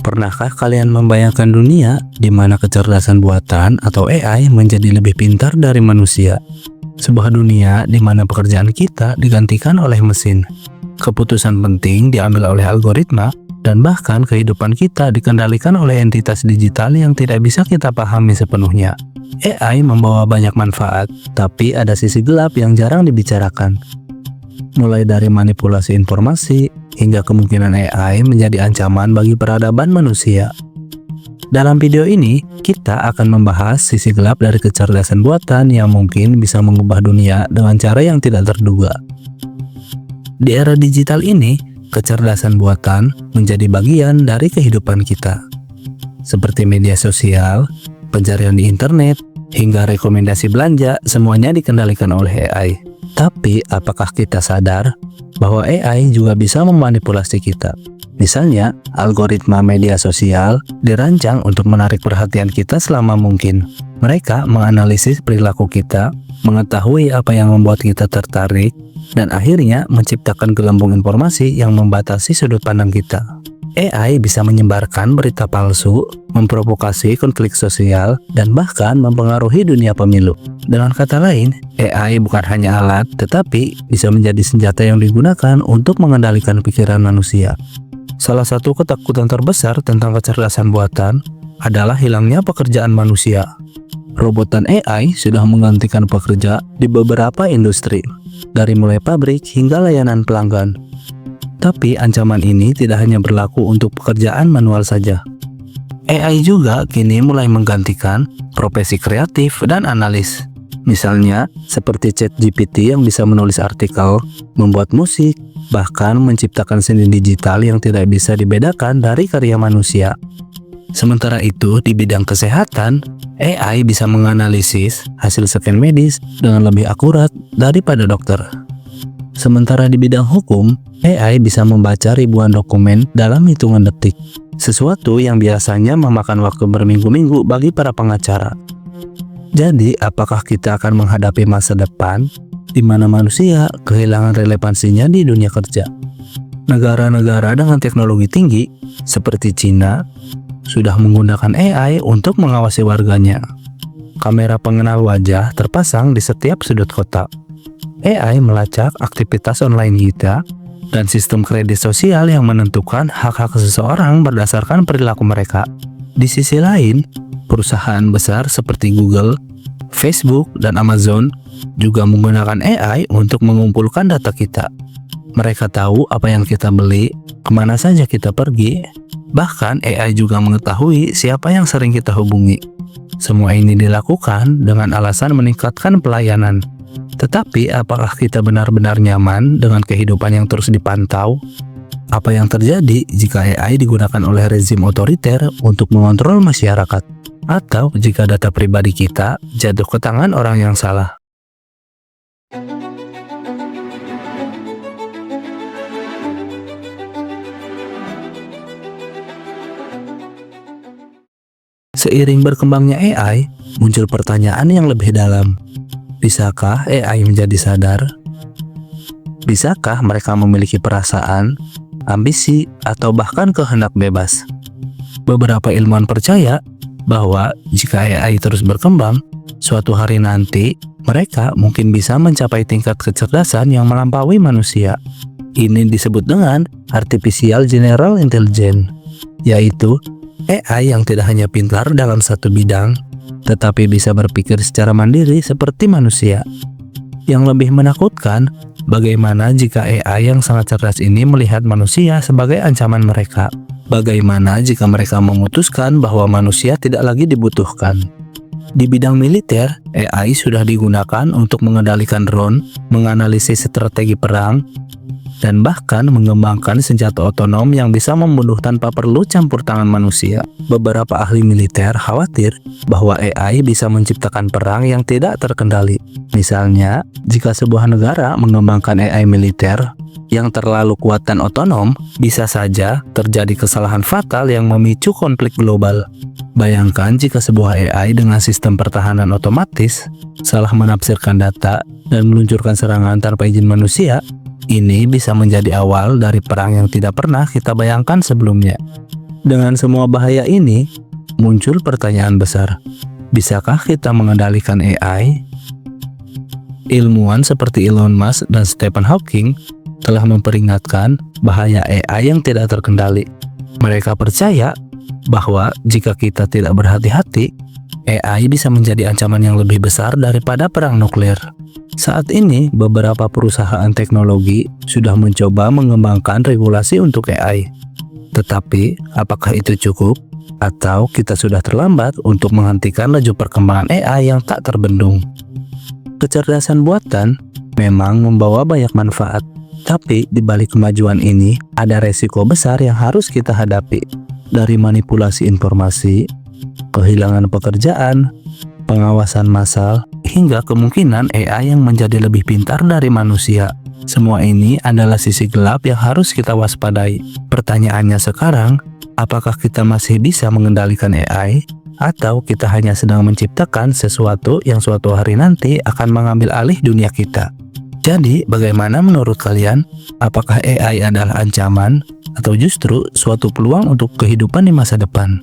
Pernahkah kalian membayangkan dunia di mana kecerdasan buatan atau AI menjadi lebih pintar dari manusia? Sebuah dunia di mana pekerjaan kita digantikan oleh mesin. Keputusan penting diambil oleh algoritma dan bahkan kehidupan kita dikendalikan oleh entitas digital yang tidak bisa kita pahami sepenuhnya. AI membawa banyak manfaat, tapi ada sisi gelap yang jarang dibicarakan. Mulai dari manipulasi informasi hingga kemungkinan AI menjadi ancaman bagi peradaban manusia. Dalam video ini, kita akan membahas sisi gelap dari kecerdasan buatan yang mungkin bisa mengubah dunia dengan cara yang tidak terduga. Di era digital ini, kecerdasan buatan menjadi bagian dari kehidupan kita. Seperti media sosial, pencarian di internet, hingga rekomendasi belanja, semuanya dikendalikan oleh AI. Tapi, apakah kita sadar bahwa AI juga bisa memanipulasi kita? Misalnya, algoritma media sosial dirancang untuk menarik perhatian kita selama mungkin. Mereka menganalisis perilaku kita, mengetahui apa yang membuat kita tertarik, dan akhirnya menciptakan gelembung informasi yang membatasi sudut pandang kita. AI bisa menyebarkan berita palsu, memprovokasi konflik sosial, dan bahkan mempengaruhi dunia pemilu. Dengan kata lain, AI bukan hanya alat, tetapi bisa menjadi senjata yang digunakan untuk mengendalikan pikiran manusia. Salah satu ketakutan terbesar tentang kecerdasan buatan adalah hilangnya pekerjaan manusia. Robot dan AI sudah menggantikan pekerja di beberapa industri, dari mulai pabrik hingga layanan pelanggan. Tapi ancaman ini tidak hanya berlaku untuk pekerjaan manual saja. AI juga kini mulai menggantikan profesi kreatif dan analis. Misalnya, seperti ChatGPT yang bisa menulis artikel, membuat musik, bahkan menciptakan seni digital yang tidak bisa dibedakan dari karya manusia. Sementara itu, di bidang kesehatan, AI bisa menganalisis hasil scan medis dengan lebih akurat daripada dokter. Sementara di bidang hukum, AI bisa membaca ribuan dokumen dalam hitungan detik, sesuatu yang biasanya memakan waktu berminggu-minggu bagi para pengacara. Jadi, apakah kita akan menghadapi masa depan di mana manusia kehilangan relevansinya di dunia kerja? Negara-negara dengan teknologi tinggi, seperti Cina, sudah menggunakan AI untuk mengawasi warganya. Kamera pengenal wajah terpasang di setiap sudut kota. AI melacak aktivitas online kita, dan sistem kredit sosial yang menentukan hak-hak seseorang berdasarkan perilaku mereka. Di sisi lain, perusahaan besar seperti Google, Facebook, dan Amazon juga menggunakan AI untuk mengumpulkan data kita. Mereka tahu apa yang kita beli, kemana saja kita pergi, bahkan AI juga mengetahui siapa yang sering kita hubungi. Semua ini dilakukan dengan alasan meningkatkan pelayanan. Tetapi apakah kita benar-benar nyaman dengan kehidupan yang terus dipantau? Apa yang terjadi jika AI digunakan oleh rezim otoriter untuk mengontrol masyarakat? Atau jika data pribadi kita jatuh ke tangan orang yang salah? Seiring berkembangnya AI, muncul pertanyaan yang lebih dalam. Bisakah AI menjadi sadar? Bisakah mereka memiliki perasaan, ambisi, atau bahkan kehendak bebas? Beberapa ilmuwan percaya bahwa jika AI terus berkembang, suatu hari nanti mereka mungkin bisa mencapai tingkat kecerdasan yang melampaui manusia. Ini disebut dengan Artificial General Intelligence, yaitu AI yang tidak hanya pintar dalam satu bidang, tetapi bisa berpikir secara mandiri seperti manusia. Yang lebih menakutkan, bagaimana jika AI yang sangat cerdas ini melihat manusia sebagai ancaman mereka? Bagaimana jika mereka memutuskan bahwa manusia tidak lagi dibutuhkan? Di bidang militer, AI sudah digunakan untuk mengendalikan drone, menganalisis strategi perang, dan bahkan mengembangkan senjata otonom yang bisa membunuh tanpa perlu campur tangan manusia. Beberapa ahli militer khawatir bahwa AI bisa menciptakan perang yang tidak terkendali. Misalnya, jika sebuah negara mengembangkan AI militer yang terlalu kuat dan otonom, bisa saja terjadi kesalahan fatal yang memicu konflik global. Bayangkan jika sebuah AI dengan sistem pertahanan otomatis salah menafsirkan data dan meluncurkan serangan tanpa izin manusia. Ini bisa menjadi awal dari perang yang tidak pernah kita bayangkan sebelumnya. Dengan semua bahaya ini, muncul pertanyaan besar. Bisakah kita mengendalikan AI? Ilmuwan seperti Elon Musk dan Stephen Hawking telah memperingatkan bahaya AI yang tidak terkendali. Mereka percaya bahwa jika kita tidak berhati-hati, AI bisa menjadi ancaman yang lebih besar daripada perang nuklir. Saat ini, beberapa perusahaan teknologi sudah mencoba mengembangkan regulasi untuk AI. Tetapi, apakah itu cukup? Atau kita sudah terlambat untuk menghentikan laju perkembangan AI yang tak terbendung? Kecerdasan buatan memang membawa banyak manfaat, tapi di balik kemajuan ini ada resiko besar yang harus kita hadapi. Dari manipulasi informasi, kehilangan pekerjaan, pengawasan massal, hingga kemungkinan AI yang menjadi lebih pintar dari manusia. Semua ini adalah sisi gelap yang harus kita waspadai. Pertanyaannya sekarang, apakah kita masih bisa mengendalikan AI? Atau kita hanya sedang menciptakan sesuatu yang suatu hari nanti akan mengambil alih dunia kita? Jadi, bagaimana menurut kalian? Apakah AI adalah ancaman atau justru suatu peluang untuk kehidupan di masa depan?